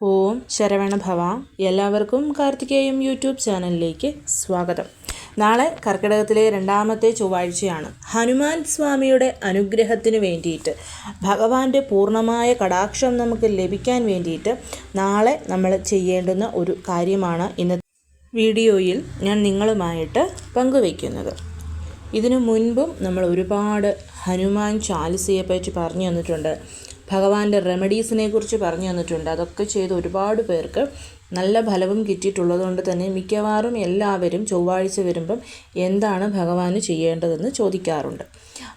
ഓം ശരവണ ഭവ. എല്ലാവർക്കും കാർത്തികേയം യൂട്യൂബ് ചാനലിലേക്ക് സ്വാഗതം. നാളെ കർക്കിടകത്തിലെ രണ്ടാമത്തെ ചൊവ്വാഴ്ചയാണ്. ഹനുമാൻ സ്വാമിയുടെ അനുഗ്രഹത്തിന് വേണ്ടിയിട്ട്, ഭഗവാന്റെ പൂർണ്ണമായ കടാക്ഷം നമുക്ക് ലഭിക്കാൻ വേണ്ടിയിട്ട് നാളെ നമ്മൾ ചെയ്യേണ്ടുന്ന ഒരു കാര്യമാണ് ഇന്നത്തെ വീഡിയോയിൽ ഞാൻ നിങ്ങളുമായിട്ട് പങ്കുവയ്ക്കുന്നത്. ഇതിനു മുൻപും നമ്മൾ ഒരുപാട് ഹനുമാൻ ചാലിസയെപ്പറ്റി പറഞ്ഞു തന്നിട്ടുണ്ട്, ഭഗവാന്റെ റെമഡീസിനെ കുറിച്ച് പറഞ്ഞു തന്നിട്ടുണ്ട്. അതൊക്കെ ചെയ്ത് ഒരുപാട് പേർക്ക് നല്ല ഫലവും കിട്ടിയിട്ടുള്ളത് കൊണ്ട് തന്നെ മിക്കവാറും എല്ലാവരും ചൊവ്വാഴ്ച വരുമ്പം എന്താണ് ഭഗവാന് ചെയ്യേണ്ടതെന്ന് ചോദിക്കാറുണ്ട്.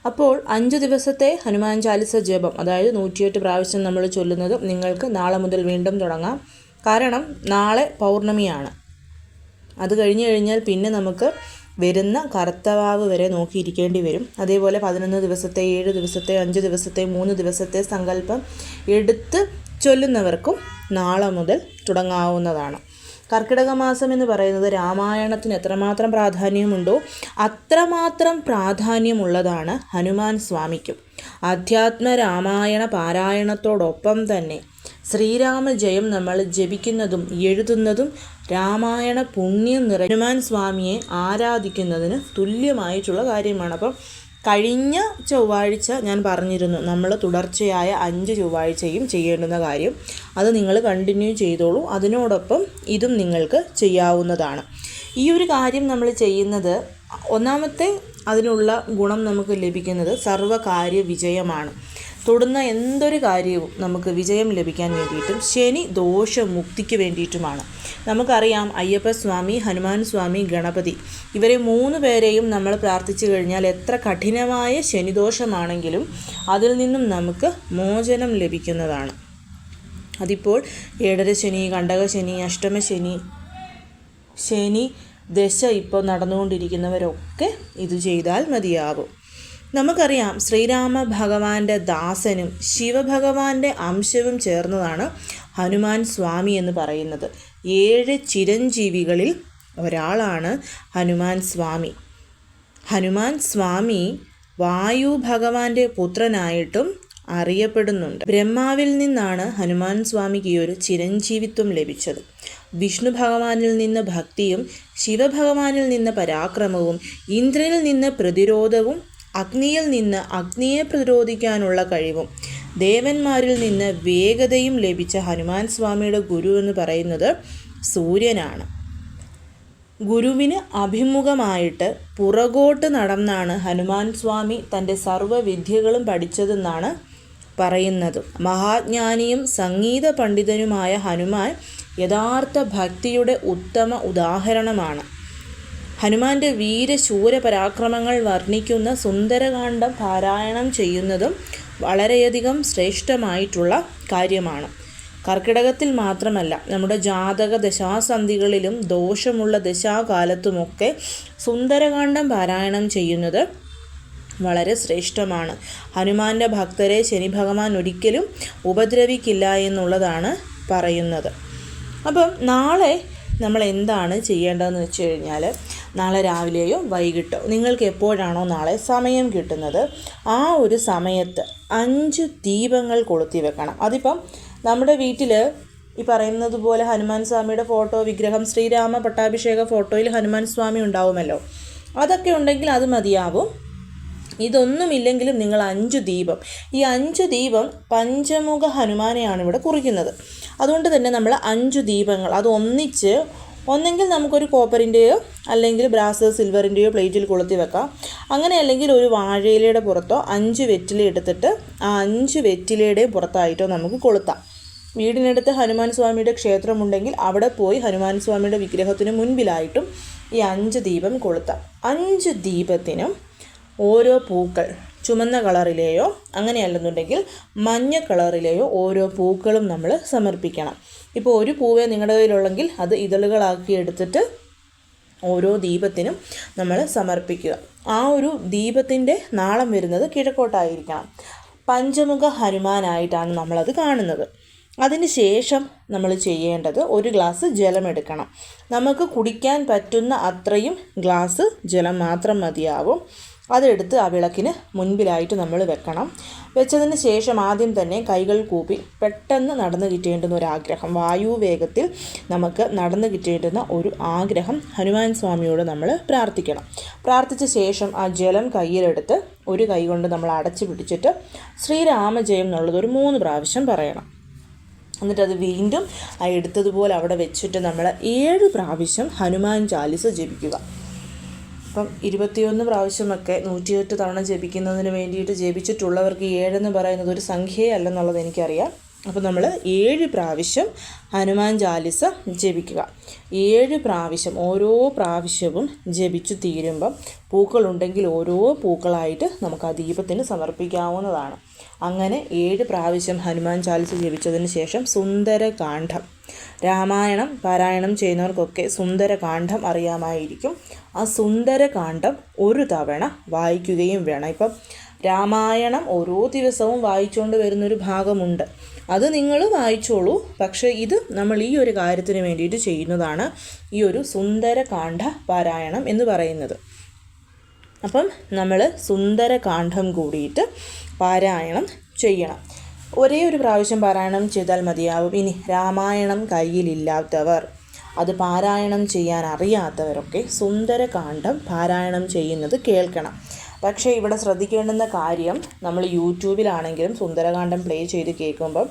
അപ്പോൾ 5 ദിവസത്തെ ഹനുമാൻ ചാലിസ ജപം, അതായത് 108 പ്രാവശ്യം നമ്മൾ ചൊല്ലുന്നത് നിങ്ങൾക്ക് നാളെ മുതൽ വീണ്ടും തുടങ്ങാം. കാരണം നാളെ പൗർണമിയാണ്. അത് കഴിഞ്ഞ് കഴിഞ്ഞാൽ പിന്നെ നമുക്ക് വരുന്ന കർത്തവാവ് വരെ നോക്കിയിരിക്കേണ്ടി വരും. അതേപോലെ 11 ദിവസത്തെ, 7 ദിവസത്തെ, 5 ദിവസത്തെ, 3 ദിവസത്തെ സങ്കല്പം എടുത്ത് ചൊല്ലുന്നവർക്കും നാളെ മുതൽ തുടങ്ങാവുന്നതാണ്. കർക്കിടക മാസം എന്ന് പറയുന്നത് രാമായണത്തിന് എത്രമാത്രം പ്രാധാന്യമുണ്ടോ അത്രമാത്രം പ്രാധാന്യമുള്ളതാണ് ഹനുമാൻ സ്വാമിക്കും. അധ്യാത്മ രാമായണ പാരായണത്തോടൊപ്പം തന്നെ ശ്രീരാമജയം നമ്മൾ ജപിക്കുന്നതും എഴുതുന്നതും രാമായണ പുണ്യം ഹനുമാൻ സ്വാമിയെ ആരാധിക്കുന്നതിന് തുല്യമായിട്ടുള്ള കാര്യമാണ്. അപ്പം കഴിഞ്ഞ ചൊവ്വാഴ്ച ഞാൻ പറഞ്ഞിരുന്നു നമ്മൾ തുടർച്ചയായ 5 ചൊവ്വാഴ്ചയും ചെയ്യേണ്ടുന്ന കാര്യം. അത് നിങ്ങൾ കണ്ടിന്യൂ ചെയ്തോളൂ. അതിനോടൊപ്പം ഇതും നിങ്ങൾക്ക് ചെയ്യാവുന്നതാണ്. ഈ ഒരു കാര്യം നമ്മൾ ചെയ്യുന്നത്, ഒന്നാമത്തെ അതിനുള്ള ഗുണം നമുക്ക് ലഭിക്കുന്നത് സർവ്വകാര്യ വിജയമാണ്. തൊടുന്ന എന്തൊരു കാര്യവും നമുക്ക് വിജയം ലഭിക്കാൻ വേണ്ടിയിട്ടും ശനി ദോഷമുക്തിക്ക് വേണ്ടിയിട്ടുമാണ്. നമുക്കറിയാം, അയ്യപ്പസ്വാമി, ഹനുമാൻ സ്വാമി, ഗണപതി, ഇവരെ 3 പേരെയും നമ്മൾ പ്രാർത്ഥിച്ചു കഴിഞ്ഞാൽ എത്ര കഠിനമായ ശനിദോഷമാണെങ്കിലും അതിൽ നിന്നും നമുക്ക് മോചനം ലഭിക്കുന്നതാണ്. അതിപ്പോൾ 7ര ശനി, കണ്ടകശനി, അഷ്ടമശനി, ശനി ദശ ഇപ്പോൾ നടന്നുകൊണ്ടിരിക്കുന്നവരൊക്കെ ഇത് ചെയ്താൽ മതിയാകും. നമുക്കറിയാം, ശ്രീരാമ ഭഗവാന്റെ ദാസനും ശിവഭഗവാന്റെ അംശവും ചേർന്നതാണ് ഹനുമാൻ സ്വാമി എന്ന് പറയുന്നത്. 7 ചിരഞ്ജീവികളിൽ ഒരാളാണ് ഹനുമാൻ സ്വാമി. ഹനുമാൻ സ്വാമി വായു ഭഗവാന്റെ പുത്രനായിട്ടും അറിയപ്പെടുന്നുണ്ട്. ബ്രഹ്മാവിൽ നിന്നാണ് ഹനുമാൻ സ്വാമിക്ക് ഈ ഒരു ചിരഞ്ജീവിത്വം ലഭിച്ചത്. വിഷ്ണു ഭഗവാനിൽ നിന്ന് ഭക്തിയും, ശിവഭഗവാനിൽ നിന്ന് പരാക്രമവും, ഇന്ദ്രനിൽ നിന്ന് പ്രതിരോധവും, അഗ്നിയിൽ നിന്ന് അഗ്നിയെ പ്രതിരോധിക്കാനുള്ള കഴിവും, ദേവന്മാരിൽ നിന്ന് വേഗതയും ലഭിച്ച ഹനുമാൻ സ്വാമിയുടെ ഗുരു എന്ന് പറയുന്നത് സൂര്യനാണ്. ഗുരുവിന് അഭിമുഖമായിട്ട് പുറകോട്ട് നടന്നാണ് ഹനുമാൻ സ്വാമി തൻ്റെ സർവ്വവിദ്യകളും പഠിച്ചതെന്നാണ് പറയുന്നത്. മഹാജ്ഞാനിയും സംഗീത പണ്ഡിതനുമായ ഹനുമാൻ യഥാർത്ഥ ഭക്തിയുടെ ഉത്തമ ഉദാഹരണമാണ്. ഹനുമാന്റെ വീരശൂര പരാക്രമങ്ങൾ വർണ്ണിക്കുന്ന സുന്ദരകാന്ഡം പാരായണം ചെയ്യുന്നതും വളരെയധികം ശ്രേഷ്ഠമായിട്ടുള്ള കാര്യമാണ്. കർക്കിടകത്തിൽ മാത്രമല്ല, നമ്മുടെ ജാതക ദശാസന്ധികളിലും ദോഷമുള്ള ദശാകാലത്തുമൊക്കെ സുന്ദരകാന്ഡം പാരായണം ചെയ്യുന്നത് വളരെ ശ്രേഷ്ഠമാണ്. ഹനുമാന്റെ ഭക്തരെ ശനി ഭഗവാൻ ഒരിക്കലും ഉപദ്രവിക്കില്ല എന്നുള്ളതാണ് പറയുന്നത്. അപ്പം നാളെ നമ്മൾ എന്താണ് ചെയ്യേണ്ടതെന്ന് വെച്ച് കഴിഞ്ഞാൽ, നാളെ രാവിലെയോ വൈകിട്ടോ നിങ്ങൾക്ക് എപ്പോഴാണോ നാളെ സമയം കിട്ടുന്നത് ആ ഒരു സമയത്ത് 5 ദീപങ്ങൾ കൊളുത്തി വെക്കണം. അതിപ്പം നമ്മുടെ വീട്ടിൽ ഈ പറയുന്നത് പോലെ ഹനുമാൻ സ്വാമിയുടെ ഫോട്ടോ, വിഗ്രഹം, ശ്രീരാമ പട്ടാഭിഷേക ഫോട്ടോയിൽ ഹനുമാൻ സ്വാമി ഉണ്ടാവുമല്ലോ, അതൊക്കെ ഉണ്ടെങ്കിൽ അത് മതിയാവും. ഇതൊന്നുമില്ലെങ്കിലും നിങ്ങൾ 5 ദീപം, ഈ 5 ദീപം പഞ്ചമുഖ ഹനുമാനെയാണ് ഇവിടെ കുറിക്കുന്നത്. അതുകൊണ്ട് തന്നെ നമ്മൾ 5 ദീപങ്ങൾ അത് ഒന്നെങ്കിൽ നമുക്കൊരു കോപ്പറിൻ്റെയോ അല്ലെങ്കിൽ ബ്രാസ് സിൽവറിൻ്റെയോ പ്ലേറ്റിൽ കൊളുത്തി വെക്കാം. അങ്ങനെ അല്ലെങ്കിൽ ഒരു വാഴയിലയുടെ പുറത്തോ 5 വെറ്റില എടുത്തിട്ട് ആ 5 വെറ്റിലയുടെയും പുറത്തായിട്ടോ നമുക്ക് കൊളുത്താം. വീടിനടുത്ത് ഹനുമാൻ സ്വാമിയുടെ ക്ഷേത്രമുണ്ടെങ്കിൽ അവിടെ പോയി ഹനുമാൻ സ്വാമിയുടെ വിഗ്രഹത്തിന് മുൻപിലായിട്ടും ഈ 5 ദീപം കൊളുത്താം. 5 ദീപത്തിനും ഓരോ പൂക്കൾ, ചുമന്ന കളറിലെയോ അങ്ങനെയല്ലെന്നുണ്ടെങ്കിൽ മഞ്ഞ കളറിലെയോ ഓരോ പൂക്കളും നമ്മൾ സമർപ്പിക്കണം. ഇപ്പോൾ ഒരു പൂവേ നിങ്ങളുടെ കയ്യിലുള്ളെങ്കിൽ അത് ഇതളുകളാക്കി എടുത്തിട്ട് ഓരോ ദീപത്തിനും നമ്മൾ സമർപ്പിക്കുക. ആ ഒരു ദീപത്തിൻ്റെ നാളം വരുന്നത് കിഴക്കോട്ടായിരിക്കണം. പഞ്ചമുഖ ഹനുമാനായിട്ടാണ് നമ്മളത് കാണുന്നത്. അതിന് ശേഷം നമ്മൾ ചെയ്യേണ്ടത്, ഒരു ഗ്ലാസ് ജലമെടുക്കണം. നമുക്ക് കുടിക്കാൻ പറ്റുന്ന അത്രയും ഗ്ലാസ് ജലം മാത്രം മതിയാവും. അതെടുത്ത് ആ വിളക്കിന് മുൻപിലായിട്ട് നമ്മൾ വെക്കണം. വെച്ചതിന് ശേഷം ആദ്യം തന്നെ കൈകൾ കൂപ്പി പെട്ടെന്ന് നടന്നു കിട്ടേണ്ടുന്ന ഒരു ആഗ്രഹം, വായുവേഗത്തിൽ നമുക്ക് നടന്നു കിട്ടേണ്ടുന്ന ഒരു ആഗ്രഹം ഹനുമാൻ സ്വാമിയോട് നമ്മൾ പ്രാർത്ഥിക്കണം. പ്രാർത്ഥിച്ച ശേഷം ആ ജലം കയ്യിലെടുത്ത് ഒരു കൈ കൊണ്ട് നമ്മൾ അടച്ചു പിടിച്ചിട്ട് ശ്രീരാമജയം എന്നുള്ളത് ഒരു 3 പ്രാവശ്യം പറയണം. എന്നിട്ടത് വീണ്ടും ആ എടുത്തതുപോലെ അവിടെ വെച്ചിട്ട് നമ്മൾ 7 പ്രാവശ്യം ഹനുമാൻ ചാലിസ ജപിക്കുക. അപ്പം 21 പ്രാവശ്യമൊക്കെ 108 തവണ ജപിക്കുന്നതിന് വേണ്ടിയിട്ട് ജപിച്ചിട്ടുള്ളവർക്ക് 7 എന്ന് പറയുന്നത് ഒരു സംഖ്യയേ അല്ലെന്നുള്ളത് എനിക്കറിയാം. അപ്പോൾ നമ്മൾ 7 പ്രാവശ്യം ഹനുമാൻ ചാലിസ ജപിക്കുക. 7 പ്രാവശ്യം, ഓരോ പ്രാവശ്യവും ജപിച്ചു തീരുമ്പം പൂക്കളുണ്ടെങ്കിൽ ഓരോ പൂക്കളായിട്ട് നമുക്ക് ആ ദീപത്തിന് സമർപ്പിക്കാവുന്നതാണ്. അങ്ങനെ 7 പ്രാവശ്യം ഹനുമാൻ ചാലിസ ജപിച്ചതിന് ശേഷം സുന്ദരകാന്ഡം, രാമായണം പാരായണം ചെയ്യുന്നവർക്കൊക്കെ സുന്ദരകാന്ഡം അറിയാമായിരിക്കും. ആ സുന്ദരകാന്ഡം ഒരു തവണ വായിക്കുകയും വേണം. ഇപ്പം രാമായണം ഓരോ ദിവസവും വായിച്ചുകൊണ്ട് വരുന്നൊരു ഭാഗമുണ്ട്, അത് നിങ്ങൾ വായിച്ചോളൂ. പക്ഷേ ഇത് നമ്മൾ ഈ ഒരു കാര്യത്തിന് വേണ്ടിയിട്ട് ചെയ്യുന്നതാണ് ഈ ഒരു സുന്ദരകാന്ഡ പാരായണം എന്ന് പറയുന്നത്. അപ്പം നമ്മൾ സുന്ദരകാന്ഡം കൂടിയിട്ട് പാരായണം ചെയ്യണം. ഒരേ ഒരു പ്രാവശ്യം പാരായണം ചെയ്താൽ മതിയാവും. ഇനി രാമായണം കയ്യിലില്ലാത്തവർ, അത് പാരായണം ചെയ്യാൻ അറിയാത്തവരൊക്കെ സുന്ദരകാന്ഡം പാരായണം ചെയ്യുന്നത് കേൾക്കണം. പക്ഷേ ഇവിടെ ശ്രദ്ധിക്കേണ്ടുന്ന കാര്യം, നമ്മൾ യൂട്യൂബിലാണെങ്കിലും സുന്ദരകാന്ഡം പ്ലേ ചെയ്ത് കേൾക്കുമ്പം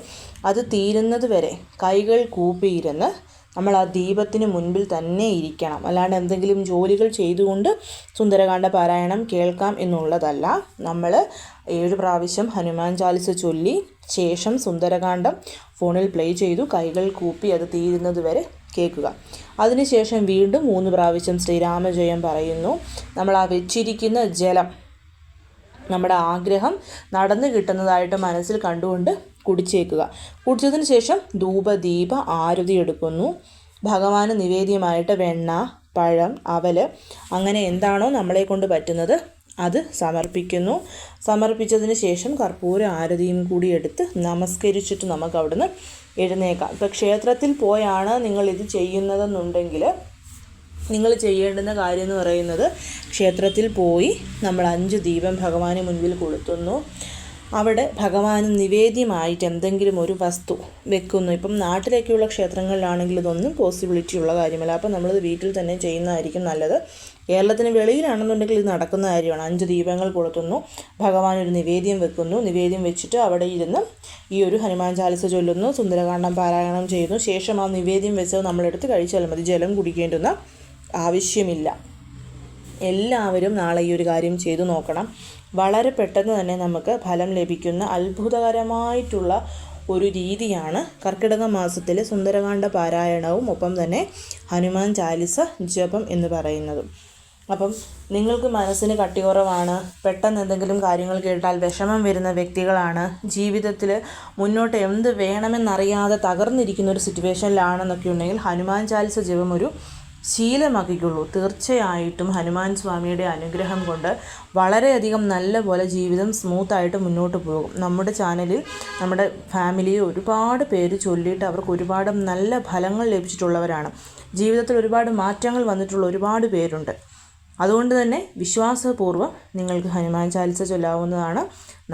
അത് തീരുന്നത് വരെ കൈകൾ കൂപ്പിയിരുന്ന് നമ്മൾ ആ ദീപത്തിന് മുൻപിൽ തന്നെ ഇരിക്കണം. അല്ലാണ്ട് എന്തെങ്കിലും ജോലികൾ ചെയ്തുകൊണ്ട് സുന്ദരകാന്ഡ പാരായണം കേൾക്കാം എന്നുള്ളതല്ല. നമ്മൾ 7 പ്രാവശ്യം ഹനുമാൻ ചാലിസ ചൊല്ലി ശേഷം സുന്ദരകാന്ഡം ഫോണിൽ പ്ലേ ചെയ്തു കൈകൾ കൂപ്പി അത് തീരുന്നത് വരെ കേൾക്കുക. അതിനുശേഷം വീണ്ടും 3 പ്രാവശ്യം ശ്രീരാമജയം പറയുന്നു. നമ്മൾ ആ വെച്ചിരിക്കുന്ന ജലം നമ്മുടെ ആഗ്രഹം നടന്നു കിട്ടുന്നതായിട്ട് മനസ്സിൽ കണ്ടുകൊണ്ട് കുടിച്ചേക്കുക. കുടിച്ചതിന് ശേഷം ധൂപദീപ ആരതി എടുക്കുന്നു. ഭഗവാന് നിവേദ്യമായിട്ട് വെണ്ണ, പഴം, അവൽ, അങ്ങനെ എന്താണോ നമ്മളെ കൊണ്ട് പറ്റുന്നത് അത് സമർപ്പിക്കുന്നു. സമർപ്പിച്ചതിന് ശേഷം കർപ്പൂര ആരതിയും കൂടി എടുത്ത് നമസ്കരിച്ചിട്ട് നമുക്ക് അവിടുന്ന് എഴുന്നേക്കാം. ഇപ്പോൾ ക്ഷേത്രത്തിൽ പോയാണ് നിങ്ങളിത് ചെയ്യുന്നതെന്നുണ്ടെങ്കിൽ നിങ്ങൾ ചെയ്യേണ്ടുന്ന കാര്യം എന്ന് പറയുന്നത്, ക്ഷേത്രത്തിൽ പോയി നമ്മൾ 5 ദീപം ഭഗവാന് മുൻപിൽ കൊളുത്തുന്നു. അവിടെ ഭഗവാന് നിവേദ്യമായിട്ട് എന്തെങ്കിലും ഒരു വസ്തു വെക്കുന്നു. ഇപ്പം നാട്ടിലേക്കുള്ള ക്ഷേത്രങ്ങളിലാണെങ്കിൽ ഇതൊന്നും പോസിബിലിറ്റി ഉള്ള കാര്യമല്ല. അപ്പം നമ്മളിത് വീട്ടിൽ തന്നെ ചെയ്യുന്നതായിരിക്കും നല്ലത്. കേരളത്തിന് വെളിയിലാണെന്നുണ്ടെങ്കിൽ ഇത് നടക്കുന്ന കാര്യമാണ്. 5 ദീപങ്ങൾ കൊളുത്തുന്നു, ഭഗവാനൊരു നിവേദ്യം വെക്കുന്നു. നിവേദ്യം വെച്ചിട്ട് അവിടെ ഇരുന്ന് ഈ ഒരു ഹനുമാൻ ചാലിസ ചൊല്ലുന്നു, സുന്ദരകാന്ഡം പാരായണം ചെയ്യുന്നു. ശേഷം ആ നിവേദ്യം വെച്ചത് നമ്മളെടുത്ത് കഴിച്ചാൽ മതി. ജലം കുടിക്കേണ്ടുന്ന ആവശ്യമില്ല. എല്ലാവരും നാളെ ഈ ഒരു കാര്യം ചെയ്തു നോക്കണം. വളരെ പെട്ടെന്ന് തന്നെ നമുക്ക് ഫലം ലഭിക്കുന്ന അത്ഭുതകരമായിട്ടുള്ള ഒരു രീതിയാണ് കർക്കിടക മാസത്തിലെ സുന്ദരകാന്ഡ പാരായണവും ഒപ്പം തന്നെ ഹനുമാൻ ചാലിസ ജപം എന്ന് പറയുന്നതും. അപ്പം നിങ്ങൾക്ക് മനസ്സിന് കട്ടികുറവാണ്, പെട്ടെന്ന് എന്തെങ്കിലും കാര്യങ്ങൾ കേട്ടാൽ വിഷമം വരുന്ന വ്യക്തികളാണ്, ജീവിതത്തിൽ മുന്നോട്ട് എന്ത് വേണമെന്നറിയാതെ തകർന്നിരിക്കുന്ന ഒരു സിറ്റുവേഷനിലാണെന്നൊക്കെ ഉണ്ടെങ്കിൽ ഹനുമാൻ ചാലിസ ജപം ഒരു ശീലമാക്കിക്കുള്ളൂ. തീർച്ചയായിട്ടും ഹനുമാൻ സ്വാമിയുടെ അനുഗ്രഹം കൊണ്ട് വളരെയധികം നല്ല പോലെ ജീവിതം സ്മൂത്തായിട്ട് മുന്നോട്ട് പോകും. നമ്മുടെ ചാനലിൽ നമ്മുടെ ഫാമിലിയിൽ ഒരുപാട് പേര് ചൊല്ലിയിട്ട് അവർക്ക് ഒരുപാട് നല്ല ഫലങ്ങൾ ലഭിച്ചിട്ടുള്ളവരാണ്. ജീവിതത്തിൽ ഒരുപാട് മാറ്റങ്ങൾ വന്നിട്ടുള്ള ഒരുപാട് പേരുണ്ട്. അതുകൊണ്ട് തന്നെ വിശ്വാസപൂർവ്വം നിങ്ങൾക്ക് ഹനുമാൻ ചാലിസ ചൊല്ലാവുന്നതാണ്.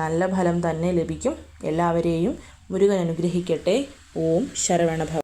നല്ല ഫലം തന്നെ ലഭിക്കും. എല്ലാവരെയും മുരുകൻ അനുഗ്രഹിക്കട്ടെ. ഓം ശരവണഭവ.